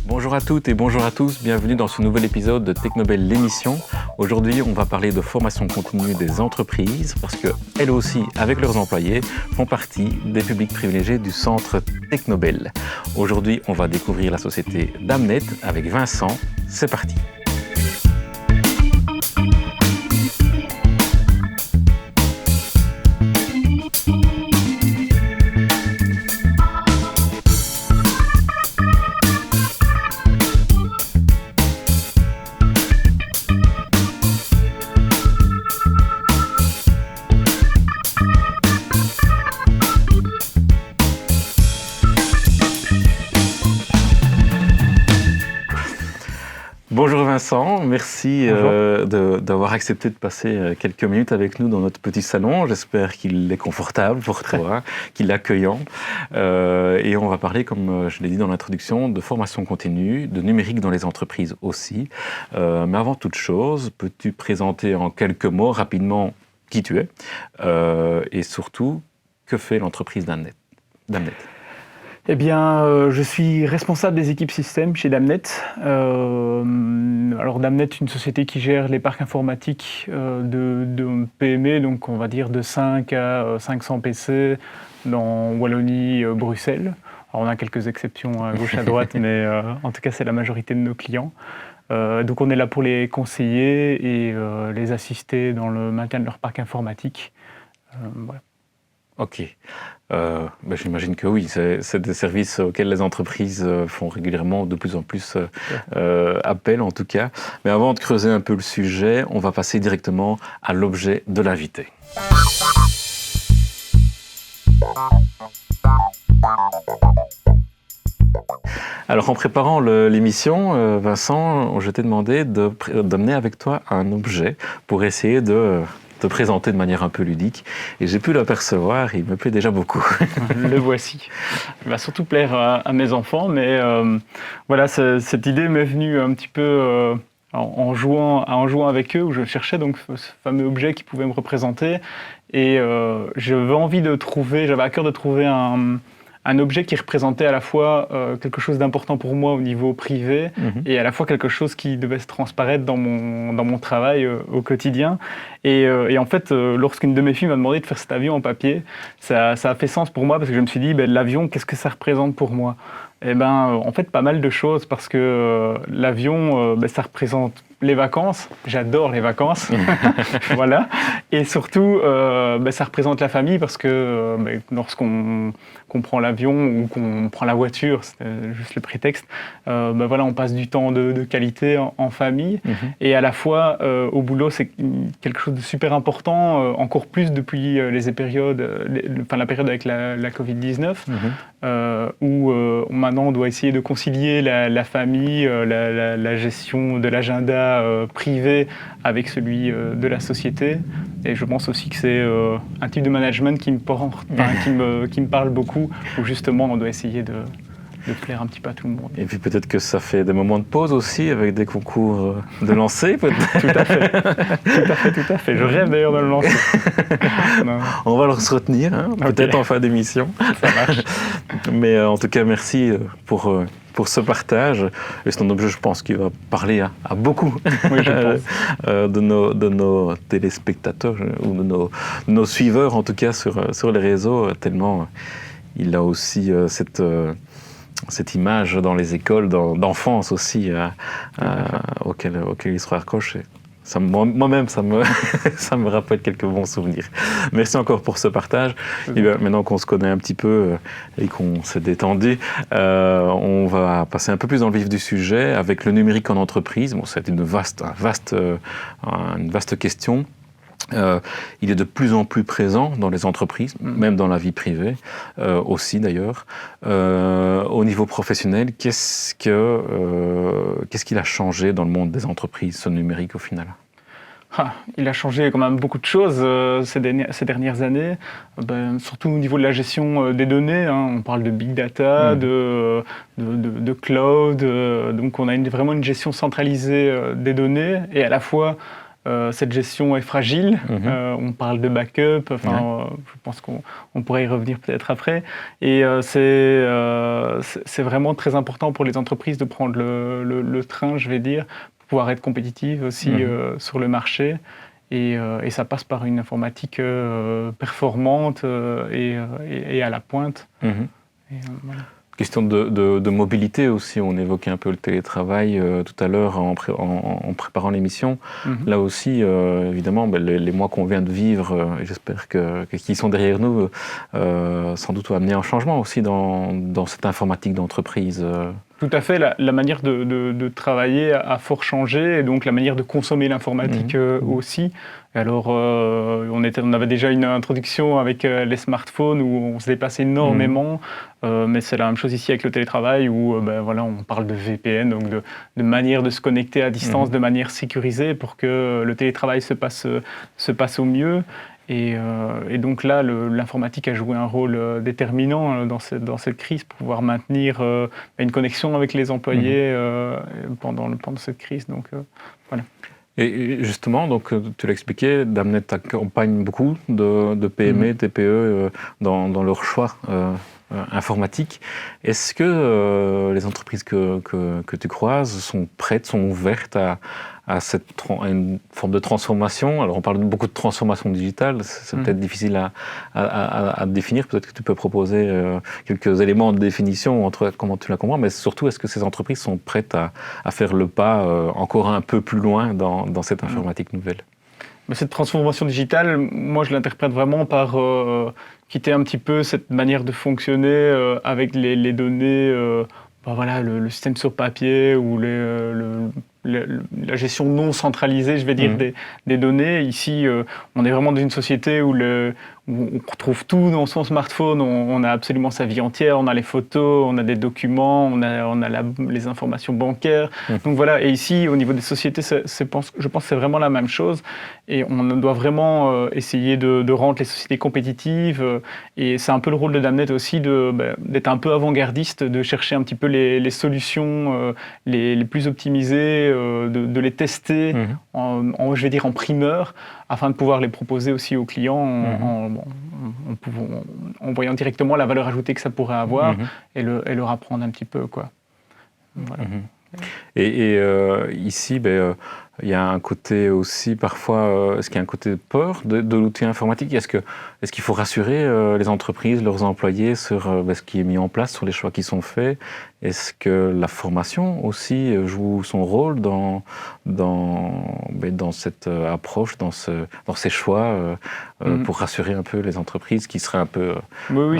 Bonjour à toutes et bonjour à tous, bienvenue dans ce nouvel épisode de Technobel l'émission. Aujourd'hui, on va parler de formation continue des entreprises parce qu'elles aussi, avec leurs employés, font partie des publics privilégiés du centre Technobel. Aujourd'hui, on va découvrir la société Damnet avec Vincent. C'est parti. Bonjour Vincent, merci d'avoir accepté de passer quelques minutes avec nous dans notre petit salon. J'espère qu'il est confortable pour toi, qu'il est accueillant. Et on va parler, comme je l'ai dit dans l'introduction, de formation continue, de numérique dans les entreprises aussi. Mais avant toute chose, peux-tu présenter en quelques mots rapidement qui tu es et surtout, que fait l'entreprise Damnet? Eh bien, je suis responsable des équipes système chez Damnet. Alors Damnet est une société qui gère les parcs informatiques de PME, donc on va dire de 5 à 500 PC dans Wallonie, Bruxelles. Alors on a quelques exceptions à gauche à droite, mais en tout cas c'est la majorité de nos clients. Donc on est là pour les conseiller et les assister dans le maintien de leur parc informatique. Voilà. Ok. J'imagine que oui, c'est des services auxquels les entreprises font régulièrement de plus en plus appel en tout cas. Mais avant de creuser un peu le sujet, on va passer directement à l'objet de l'invité. Alors en préparant l'émission, Vincent, je t'ai demandé d'amener avec toi un objet pour essayer de te présenter de manière un peu ludique. Et j'ai pu l'apercevoir, il me plaît déjà beaucoup. Le voici. Il va surtout plaire à mes enfants, mais voilà, cette idée m'est venue un petit peu en jouant avec eux, où je cherchais donc ce fameux objet qui pouvait me représenter. Et j'avais à cœur de trouver un objet qui représentait à la fois quelque chose d'important pour moi au niveau privé et à la fois quelque chose qui devait se transparaître dans mon travail au quotidien. Et en fait, lorsqu'une de mes filles m'a demandé de faire cet avion en papier, ça a fait sens pour moi parce que je me suis dit, l'avion, qu'est-ce que ça représente pour moi ? Eh ben, en fait, pas mal de choses parce que l'avion, ça représente les vacances. J'adore les vacances, voilà. Et surtout, ça représente la famille parce que lorsqu'on prend l'avion ou qu'on prend la voiture, c'est juste le prétexte, voilà, on passe du temps de qualité en famille. Et à la fois, au boulot, c'est quelque chose de super important, encore plus depuis la période avec la Covid-19, où maintenant on doit essayer de concilier la famille, la gestion de l'agenda privé avec celui de la société. Et je pense aussi que c'est un type de management qui me parle beaucoup, où justement on doit essayer de plaire un petit peu à tout le monde. Et puis peut-être que ça fait des moments de pause aussi avec des concours de lancer, peut-être. Tout à fait. Je rêve d'ailleurs de le lancer. On va se retenir, peut-être en fin d'émission. Ça marche. Mais en tout cas, merci pour ce partage. Et c'est un objet, je pense, qui va parler à beaucoup de nos téléspectateurs ou de nos suiveurs, en tout cas sur les réseaux, tellement il a aussi cette image dans les écoles d'enfance aussi auquel il se raccroche. Moi-même, ça me rappelle quelques bons souvenirs. Merci encore pour ce partage. Et bien, maintenant qu'on se connaît un petit peu et qu'on s'est détendu, on va passer un peu plus dans le vif du sujet avec le numérique en entreprise. Bon, c'est une vaste question. Il est de plus en plus présent dans les entreprises, même dans la vie privée aussi d'ailleurs. Au niveau professionnel, qu'est-ce qu'il a changé dans le monde des entreprises, ce numérique au final ? Il a changé quand même beaucoup de choses ces dernières années, surtout au niveau de la gestion des données. On parle de big data, de cloud, donc on a vraiment une gestion centralisée des données et à la fois cette gestion est fragile. On parle de backup, je pense qu'on pourrait y revenir peut-être après. Et c'est vraiment très important pour les entreprises de prendre le train, je vais dire, pour pouvoir être compétitives aussi sur le marché. Et ça passe par une informatique performante et à la pointe. Voilà. Question de mobilité aussi, on évoquait un peu le télétravail tout à l'heure en préparant l'émission. Là aussi, évidemment, les mois qu'on vient de vivre, j'espère qu'ils sont derrière nous, sans doute vont amener un changement aussi dans cette informatique d'entreprise. Tout à fait, la manière de travailler a fort changé, et donc la manière de consommer l'informatique aussi. Alors, on avait déjà une introduction avec les smartphones où on se déplaçait énormément, mais c'est la même chose ici avec le télétravail où voilà, on parle de VPN, donc de manière de se connecter à distance de manière sécurisée pour que le télétravail se passe au mieux. Et donc là, l'informatique a joué un rôle déterminant dans cette crise pour pouvoir maintenir une connexion avec les employés pendant cette crise. Donc, voilà. Et justement, donc, tu l'expliquais, Damnet accompagne beaucoup de PME, TPE dans leur choix informatique. Est-ce que les entreprises que tu croises sont prêtes, sont ouvertes à une forme de transformation? Alors on parle beaucoup de transformation digitale, c'est peut-être difficile à définir, peut-être que tu peux proposer quelques éléments de définition entre comment tu la comprends, mais surtout est-ce que ces entreprises sont prêtes à faire le pas encore un peu plus loin dans cette informatique nouvelle? Cette transformation digitale, moi je l'interprète vraiment par quitter un petit peu cette manière de fonctionner avec les données, voilà, le système sur papier ou la gestion non centralisée, je vais dire, des données. Ici, on est vraiment dans une société où on retrouve tout dans son smartphone, on a absolument sa vie entière, on a les photos, on a des documents, on a les informations bancaires. Donc voilà, et ici, au niveau des sociétés, je pense que c'est vraiment la même chose. Et on doit vraiment essayer de rendre les sociétés compétitives. Et c'est un peu le rôle de Damnet aussi d'être un peu avant-gardiste, de chercher un petit peu les solutions les plus optimisées, de les tester je vais dire en primeur, afin de pouvoir les proposer aussi aux clients en voyant directement la valeur ajoutée que ça pourrait avoir et leur apprendre un petit peu, quoi. Voilà. Et ici, il y a un côté aussi parfois, est-ce qu'il y a un côté de peur de l'outil informatique? Est-ce qu'il faut rassurer les entreprises, leurs employés sur ce qui est mis en place, sur les choix qui sont faits? Est-ce que la formation aussi joue son rôle dans cette approche, dans ces choix, pour rassurer un peu les entreprises qui seraient un peu... Oui,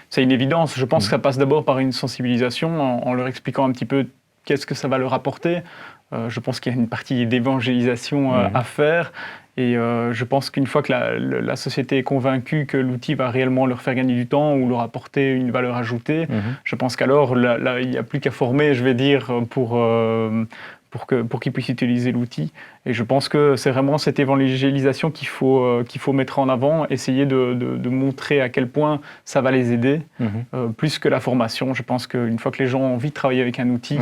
c'est une évidence. Je pense que ça passe d'abord par une sensibilisation en leur expliquant un petit peu qu'est-ce que ça va leur apporter. Je pense qu'il y a une partie d'évangélisation à faire. Et je pense qu'une fois que la société est convaincue que l'outil va réellement leur faire gagner du temps ou leur apporter une valeur ajoutée, je pense qu'alors, là, il n'y a plus qu'à former, je vais dire, pour qu'ils puissent utiliser l'outil. Et je pense que c'est vraiment cette évangélisation qu'il faut mettre en avant, essayer de montrer à quel point ça va les aider, plus que la formation. Je pense qu'une fois que les gens ont envie de travailler avec un outil,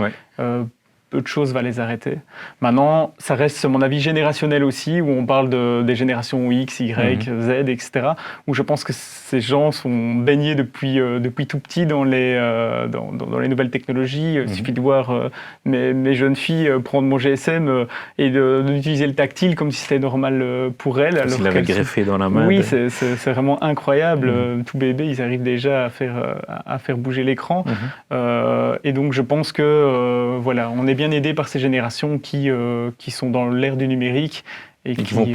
peu de choses va les arrêter. Maintenant, ça reste, à mon avis, générationnel aussi, où on parle des générations X, Y, Z, etc., où je pense que ces gens sont baignés depuis tout petit dans les nouvelles technologies. Il suffit de voir mes jeunes filles prendre mon GSM et d'utiliser le tactile comme si c'était normal pour elles. S'il l'avait greffé dans la main. Oui, c'est vraiment incroyable. Tout bébé, ils arrivent déjà à faire bouger l'écran. Et donc, je pense que voilà, on est bien aidé par ces générations qui sont dans l'ère du numérique et qui vont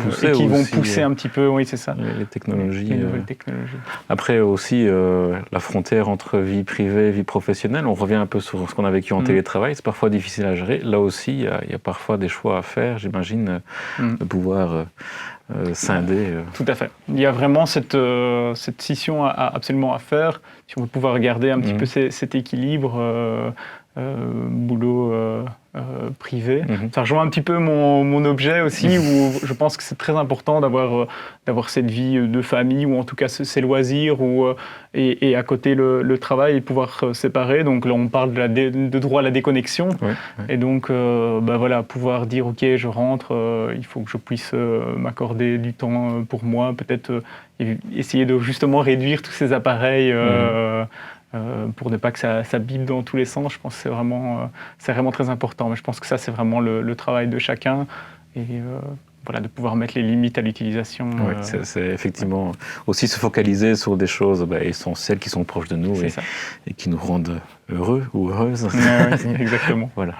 pousser un petit peu, oui, c'est ça, les technologies. Les nouvelles technologies. Après aussi, la frontière entre vie privée et vie professionnelle, on revient un peu sur ce qu'on a vécu en télétravail, c'est parfois difficile à gérer. Là aussi, il y a parfois des choix à faire, j'imagine, de pouvoir scinder. Tout à fait. Il y a vraiment cette scission absolument à faire, si on veut pouvoir garder un petit peu cet équilibre boulot privé. Ça rejoint un petit peu mon objet aussi, où je pense que c'est très important d'avoir cette vie de famille, ou en tout cas ces loisirs, et à côté le travail, et pouvoir séparer. Donc là, on parle de droit à la déconnexion. Et donc, voilà, pouvoir dire, OK, je rentre, il faut que je puisse m'accorder du temps pour moi, peut-être essayer de justement réduire tous ces appareils pour ne pas que ça bipe dans tous les sens. Je pense que c'est vraiment très important. Mais je pense que ça, c'est vraiment le travail de chacun. Et voilà, de pouvoir mettre les limites à l'utilisation. C'est effectivement aussi se focaliser sur des choses essentielles qui sont proches de nous et qui nous rendent heureux ou heureuses. Exactement. Voilà.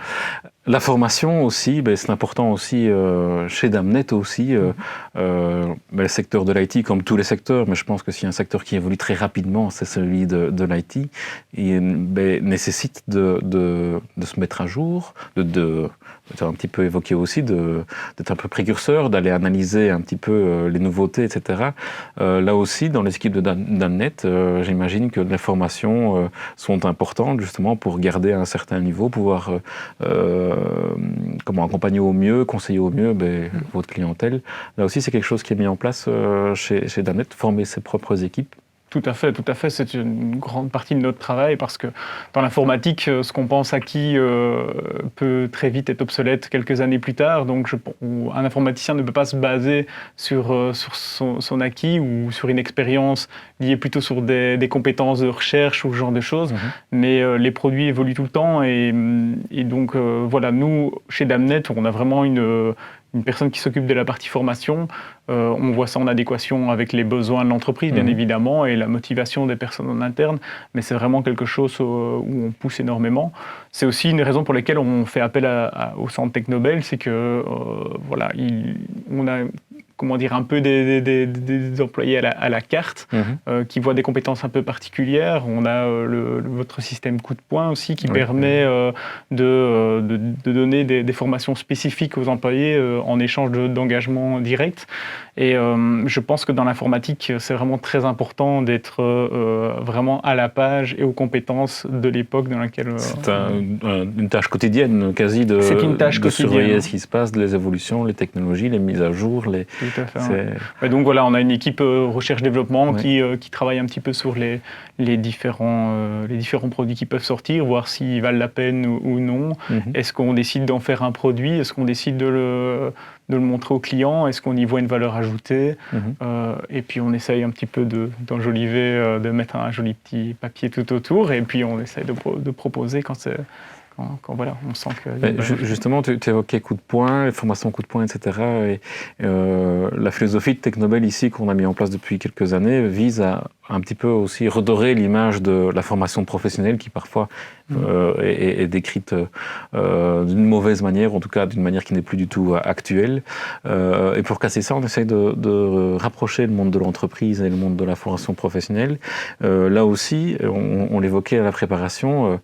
La formation aussi, c'est important aussi chez Damnet aussi. Le secteur de l'IT, comme tous les secteurs, mais je pense que s'il y a un secteur qui évolue très rapidement, c'est celui de l'IT. Il nécessite de se mettre à jour, de un petit peu évoqué aussi, d'être un peu précurseur, d'aller analyser un petit peu les nouveautés, etc. Là aussi, dans les équipes de Damnet, j'imagine que les formations sont importantes justement pour garder un certain niveau, pouvoir accompagner au mieux, conseiller au mieux votre clientèle. Là aussi, c'est quelque chose qui est mis en place chez Damnet, former ses propres équipes. Tout à fait. C'est une grande partie de notre travail, parce que dans l'informatique, ce qu'on pense acquis peut très vite être obsolète quelques années plus tard. Donc, un informaticien ne peut pas se baser sur son acquis ou sur une expérience liée plutôt sur des compétences de recherche ou ce genre de choses. Mais les produits évoluent tout le temps. Et donc, voilà, nous, chez Damnet, on a vraiment une personne qui s'occupe de la partie formation. On voit ça en adéquation avec les besoins de l'entreprise, bien évidemment, et la motivation des personnes en interne, mais c'est vraiment quelque chose où on pousse énormément. C'est aussi une raison pour laquelle on fait appel au centre Technobel, c'est que on a un peu des employés à la carte qui voient des compétences un peu particulières. On a votre système coup de poing aussi qui permet de donner des formations spécifiques aux employés en échange d'engagement direct. Et je pense que dans l'informatique, c'est vraiment très important d'être vraiment à la page et aux compétences de l'époque dans laquelle... C'est une tâche quotidienne, quasi, de surveiller ce qui se passe, les évolutions, les technologies, les mises à jour. Tout à fait. Et donc voilà, on a une équipe recherche-développement qui travaille un petit peu sur les différents produits qui peuvent sortir, voir s'ils valent la peine ou non. Est-ce qu'on décide d'en faire un produit? Est-ce qu'on décide de le montrer au client? Est-ce qu'on y voit une valeur ajoutée? Et puis on essaye un petit peu d'enjoliver, de mettre un joli petit papier tout autour, et puis on essaye de proposer quand voilà, on sent que... Justement, tu évoquais coup de poing, les formations coup de poing, etc. Et la philosophie de Technobel ici, qu'on a mis en place depuis quelques années, vise à un petit peu aussi redorer l'image de la formation professionnelle qui parfois est décrite d'une mauvaise manière, en tout cas d'une manière qui n'est plus du tout actuelle. Et pour casser ça, on essaye de rapprocher le monde de l'entreprise et le monde de la formation professionnelle. Là aussi, on l'évoquait à la préparation,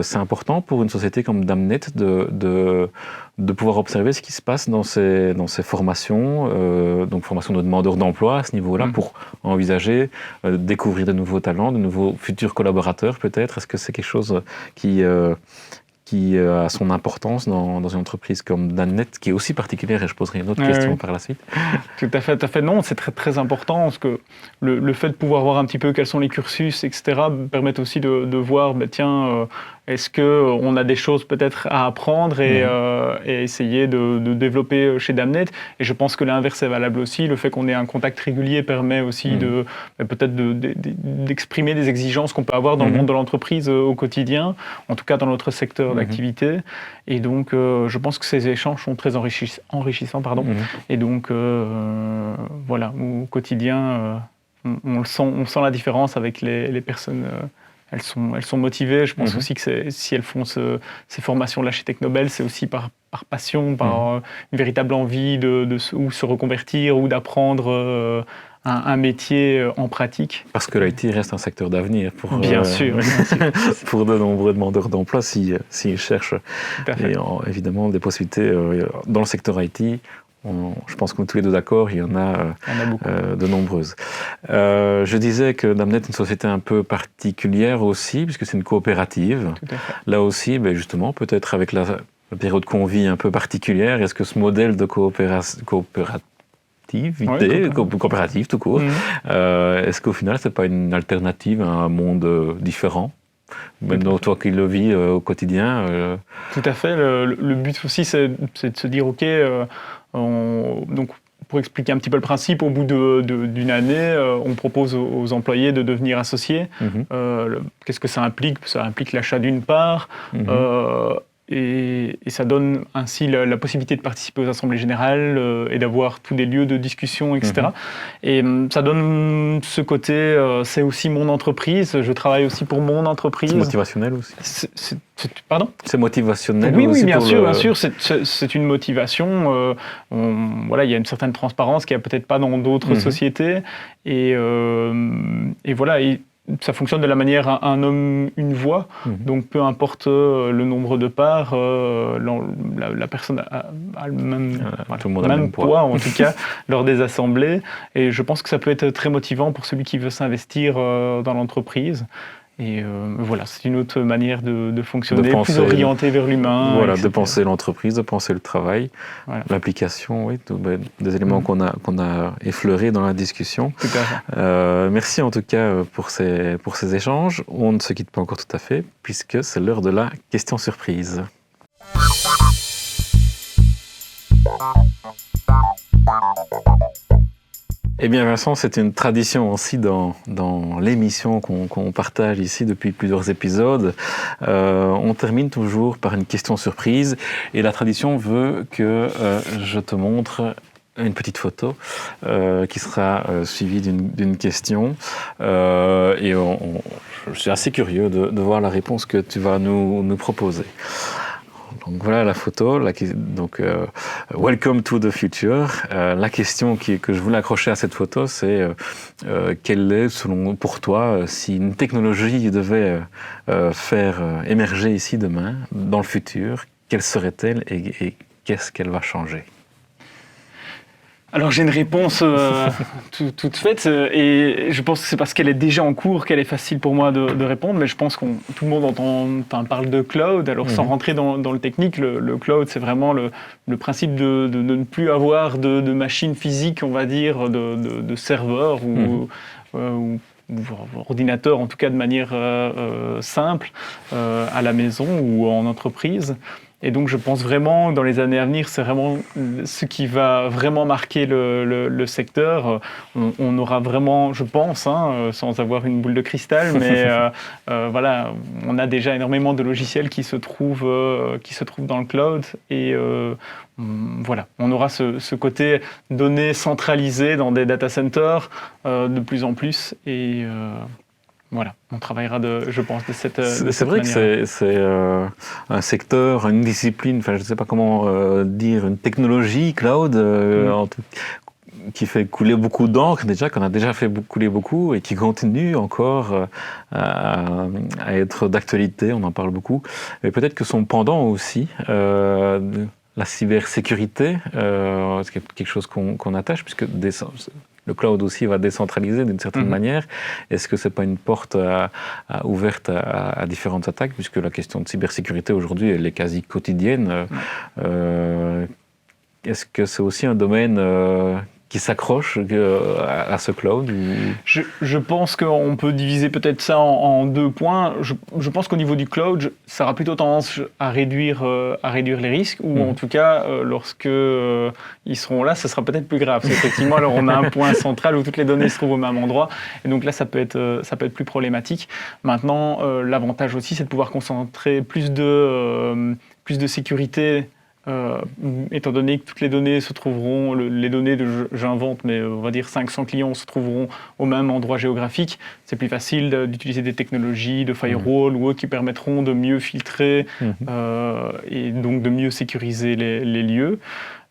c'est important pour une société comme Damnet de pouvoir observer ce qui se passe dans ces formations, donc formation de demandeurs d'emploi à ce niveau-là, pour envisager, découvrir de nouveaux talents, de nouveaux futurs collaborateurs peut-être. Est-ce que c'est quelque chose qui a son importance dans une entreprise comme Damnet, qui est aussi particulière, et je poserai une autre question par la suite. Tout à fait. Non, c'est très, très important, parce que le fait de pouvoir voir un petit peu quels sont les cursus, etc., permet aussi de voir, est-ce qu'on a des choses peut-être à apprendre et essayer de développer chez Damnet. Et je pense que l'inverse est valable aussi. Le fait qu'on ait un contact régulier permet aussi peut-être d'exprimer des exigences qu'on peut avoir dans le monde de l'entreprise au quotidien, en tout cas dans notre secteur d'activité. Et donc, je pense que ces échanges sont très enrichissants. Et donc, voilà, au quotidien, on sent la différence avec les personnes. Elles sont motivées. Je pense aussi que si elles font ces formations-là chez Technobel, c'est aussi par passion, par une véritable envie de se reconvertir ou d'apprendre un métier en pratique. Parce que l'IT reste un secteur d'avenir pour, bien sûr. pour de nombreux demandeurs d'emploi s'ils cherchent évidemment des possibilités dans le secteur IT. je pense qu'on est tous les deux d'accord, il y en a beaucoup. De nombreuses. Je disais que Damnet est une société un peu particulière aussi, puisque c'est une coopérative. Tout à fait. Là aussi, justement, peut-être avec la période qu'on vit un peu particulière, est-ce que ce modèle de coopérative tout court, est-ce qu'au final, c'est pas une alternative à un monde différent? Maintenant, toi qui le vis au quotidien. Tout à fait. Le but aussi, c'est de se dire, OK, donc pour expliquer un petit peu le principe, au bout d'une année, on propose aux employés de devenir associés. Qu'est-ce que ça implique? Ça implique l'achat d'une part. Et ça donne ainsi la possibilité de participer aux assemblées générales et d'avoir tous des lieux de discussion, etc. Et ça donne ce côté, c'est aussi mon entreprise, je travaille aussi pour mon entreprise. C'est motivationnel aussi. Pardon ? C'est motivationnel oui, aussi. Oui, bien sûr, c'est une motivation. Voilà, il y a une certaine transparence qu'il n'y a peut-être pas dans d'autres sociétés. Et voilà. Ça fonctionne de la manière un homme, une voix. Donc, peu importe le nombre de parts, la personne a le même poids, en tout cas, lors des assemblées. Et je pense que ça peut être très motivant pour celui qui veut s'investir dans l'entreprise. Et voilà, c'est une autre manière de fonctionner, plus orientée vers l'humain. Voilà, etc. de penser l'entreprise, de penser le travail, l'application, oui, des éléments qu'on a effleurés dans la discussion. Tout à fait. Merci en tout cas pour ces échanges. On ne se quitte pas encore tout à fait, puisque c'est l'heure de la question surprise. Eh bien Vincent, c'est une tradition aussi dans l'émission qu'on partage ici depuis plusieurs épisodes. On termine toujours par une question surprise et la tradition veut que je te montre une petite photo qui sera suivie d'une question et je suis assez curieux de voir la réponse que tu vas nous proposer. Donc voilà la photo, Welcome to the Future. La question que je voulais accrocher à cette photo, c'est quelle est, pour toi, si une technologie devait faire émerger ici demain, dans le futur, quelle serait-elle et qu'est-ce qu'elle va changer ? Alors j'ai une réponse toute faite et je pense que c'est parce qu'elle est déjà en cours qu'elle est facile pour moi de répondre, mais je pense que tout le monde parle de cloud. Alors sans rentrer dans le technique, le cloud c'est vraiment le principe de ne plus avoir de machines physiques, on va dire, de serveurs ou ordinateur, en tout cas de manière simple, à la maison ou en entreprise. Et donc je pense vraiment, dans les années à venir, c'est vraiment ce qui va vraiment marquer le secteur. On aura vraiment, je pense, sans avoir une boule de cristal, mais voilà, on a déjà énormément de logiciels qui se trouvent dans le cloud. Et voilà, on aura ce côté données centralisées dans des data centers de plus en plus. Et voilà, on travaillera, je pense, de cette manière. C'est vrai que c'est un secteur, une discipline, je ne sais pas comment dire, une technologie cloud qui fait couler beaucoup d'encre déjà, qu'on a déjà fait couler beaucoup et qui continue encore à être d'actualité, on en parle beaucoup. Et peut-être que son pendant aussi, la cybersécurité, c'est quelque chose qu'on attache, puisque le cloud aussi va décentraliser d'une certaine manière. Est-ce que ce n'est pas une porte ouverte à différentes attaques, puisque la question de cybersécurité aujourd'hui, elle est quasi quotidienne. Est-ce que c'est aussi un domaine qui s'accroche à ce cloud Je pense qu'on peut diviser peut-être ça en deux points. Je pense qu'au niveau du cloud, ça aura plutôt tendance à réduire les risques, ou en tout cas, lorsque ils seront là, ce sera peut-être plus grave. Effectivement, alors on a un point central où toutes les données se trouvent au même endroit, et donc là, ça peut être plus problématique. Maintenant, l'avantage aussi, c'est de pouvoir concentrer plus de sécurité. Étant donné que toutes les données se trouveront, les données j'invente, mais on va dire 500 clients se trouveront au même endroit géographique, c'est plus facile d'utiliser des technologies de firewall ou autres qui permettront de mieux filtrer et donc de mieux sécuriser les lieux.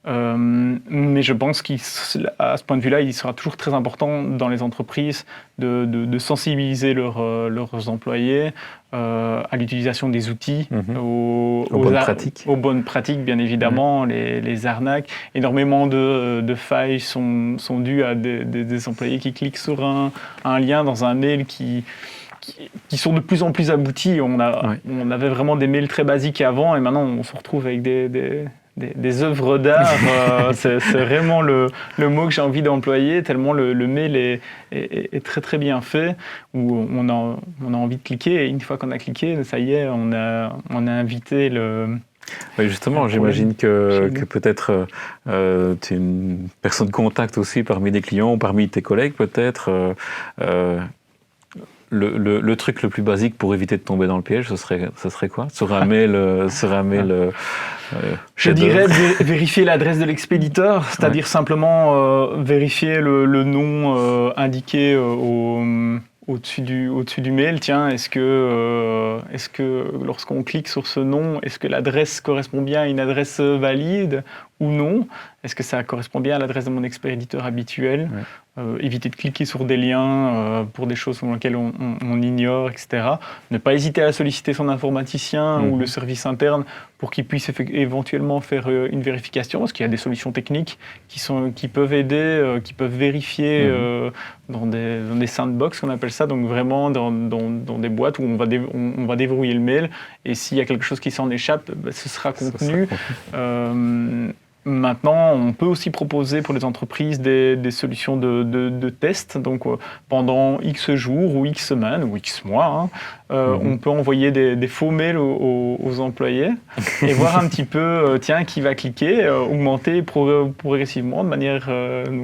Mais je pense qu'à ce point de vue-là, il sera toujours très important dans les entreprises de sensibiliser leurs employés à l'utilisation des outils, aux bonnes pratiques, bien évidemment, les arnaques. Énormément de failles sont dues à des employés qui cliquent sur un lien dans un mail qui sont de plus en plus aboutis. On avait vraiment des mails très basiques avant, et maintenant on se retrouve avec des œuvres d'art. C'est vraiment le mot que j'ai envie d'employer, tellement le mail est très très bien fait, où on a envie de cliquer, et une fois qu'on a cliqué, ça y est, on a invité le... Oui, justement, j'imagine que peut-être tu es une personne de contact aussi parmi des clients ou parmi tes collègues, peut-être. Le truc le plus basique pour éviter de tomber dans le piège, ce serait quoi? Sur un mail, je dirais vérifier l'adresse de l'expéditeur, c'est-à-dire simplement vérifier le nom indiqué au-dessus du mail. Tiens, est-ce que lorsqu'on clique sur ce nom, est-ce que l'adresse correspond bien à une adresse valide ou non? Est-ce que ça correspond bien à l'adresse de mon expéditeur habituel? Éviter de cliquer sur des liens pour des choses sur lesquelles on ignore, etc. Ne pas hésiter à solliciter son informaticien ou le service interne pour qu'il puisse éventuellement faire une vérification, parce qu'il y a des solutions techniques qui peuvent aider, qui peuvent vérifier dans des sandbox, qu'on appelle ça, donc vraiment dans des boîtes où on va déverrouiller le mail, et s'il y a quelque chose qui s'en échappe, ce sera contenu. Maintenant, on peut aussi proposer pour les entreprises des solutions de test. Donc, pendant X jours ou X semaines ou X mois, on peut envoyer des faux mails aux employés et voir un petit peu, qui va cliquer, augmenter progressivement de manière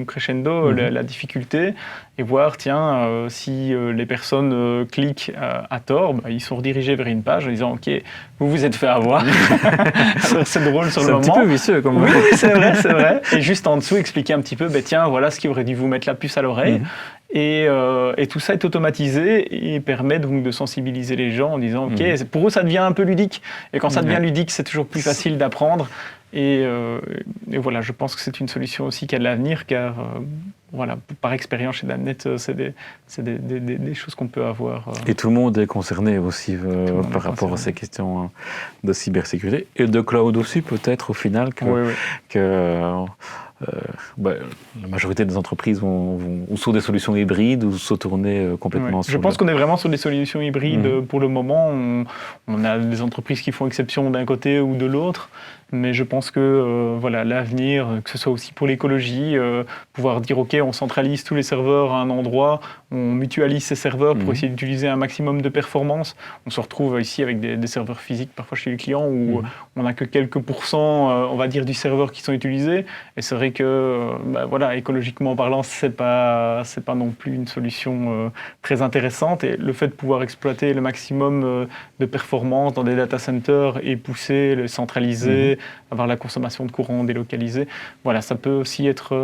crescendo la difficulté, et voir, si les personnes cliquent à tort, ils sont redirigés vers une page en disant « Ok, vous vous êtes fait avoir ». C'est drôle sur le moment. C'est un petit peu vicieux comme Oui, c'est vrai. Et juste en dessous, expliquer un petit peu, voilà ce qui aurait dû vous mettre la puce à l'oreille. Et tout ça est automatisé et permet donc de sensibiliser les gens en disant « Ok, pour eux, ça devient un peu ludique ». Et quand ça devient ludique, c'est toujours plus facile d'apprendre. Et voilà, je pense que c'est une solution aussi qui a de l'avenir, car par expérience chez Damnet, c'est des choses qu'on peut avoir. Et tout le monde est concerné aussi par rapport à ces questions de cybersécurité et de cloud aussi, peut-être au final, que la majorité des entreprises vont sur des solutions hybrides ou se tourner complètement sur... Je pense qu'on est vraiment sur des solutions hybrides pour le moment. On a des entreprises qui font exception d'un côté ou de l'autre. Mais je pense que l'avenir, que ce soit aussi pour l'écologie, pouvoir dire ok, on centralise tous les serveurs à un endroit, on mutualise ces serveurs pour essayer d'utiliser un maximum de performance. On se retrouve ici avec des serveurs physiques parfois chez les clients où on n'a que quelques pourcents, on va dire, du serveur qui sont utilisés. Et c'est vrai que écologiquement parlant, c'est pas non plus une solution très intéressante. Et le fait de pouvoir exploiter le maximum de performance dans des data centers et pousser, le centraliser, avoir la consommation de courant délocalisée. Ça peut aussi être,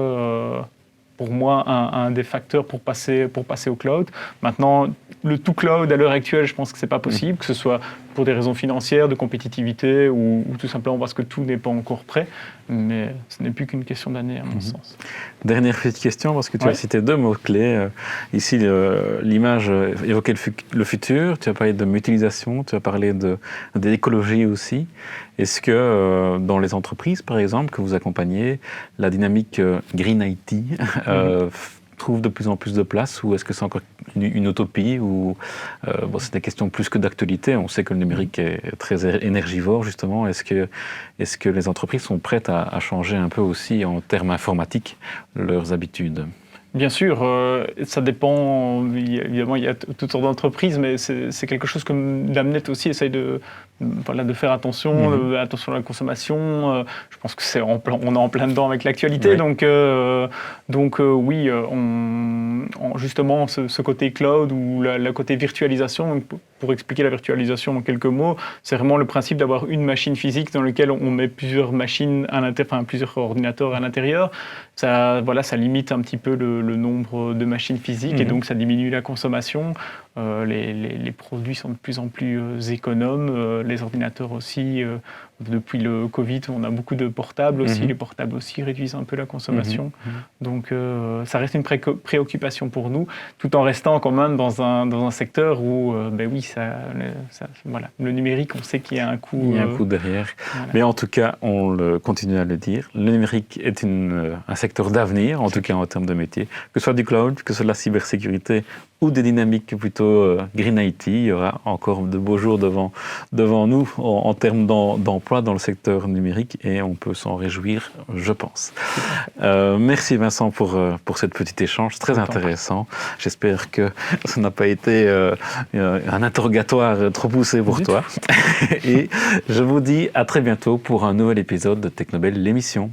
pour moi, un des facteurs pour passer au cloud. Maintenant, le tout cloud, à l'heure actuelle, je pense que ce n'est pas possible, que ce soit pour des raisons financières, de compétitivité, ou tout simplement parce que tout n'est pas encore prêt. Mais ce n'est plus qu'une question d'année, à mon sens. Dernière petite question, parce que tu as cité deux mots-clés. Ici, l'image évoquait le futur, tu as parlé de mutualisation, tu as parlé d'écologie aussi. Est-ce que dans les entreprises, par exemple, que vous accompagnez, la dynamique Green IT trouve de plus en plus de place, ou est-ce que c'est encore une utopie, ou c'est des questions plus que d'actualité? On sait que le numérique est très énergivore, justement. Est-ce que les entreprises sont prêtes à changer un peu aussi en termes informatiques leurs habitudes? Bien sûr, ça dépend. Évidemment, il y a toutes sortes d'entreprises, mais c'est quelque chose que Damnet aussi essaye de faire attention, attention à la consommation. Je pense que on est en plein dedans avec l'actualité, donc oui, justement ce côté cloud ou le côté virtualisation. Donc, pour expliquer la virtualisation en quelques mots, c'est vraiment le principe d'avoir une machine physique dans laquelle on met plusieurs machines plusieurs ordinateurs à l'intérieur. Ça limite un petit peu le nombre de machines physiques et donc ça diminue la consommation. Les produits sont de plus en plus économes, les ordinateurs aussi depuis le Covid, on a beaucoup de portables aussi. Les portables aussi réduisent un peu la consommation. Donc, ça reste une préoccupation pour nous, tout en restant quand même dans un secteur où, voilà, le numérique, on sait qu'il y a un coût. Il y a un coût derrière. Voilà. Mais en tout cas, on continue à le dire, le numérique est un secteur d'avenir, en tout cas en termes de métier. Que ce soit du cloud, que ce soit de la cybersécurité ou des dynamiques plutôt Green IT, il y aura encore de beaux jours devant nous en termes d'emploi dans le secteur numérique et on peut s'en réjouir, je pense. Merci Vincent pour cette petite échange, très intéressant. J'espère que ça n'a pas été un interrogatoire trop poussé pour toi. Et je vous dis à très bientôt pour un nouvel épisode de Technobel, l'émission.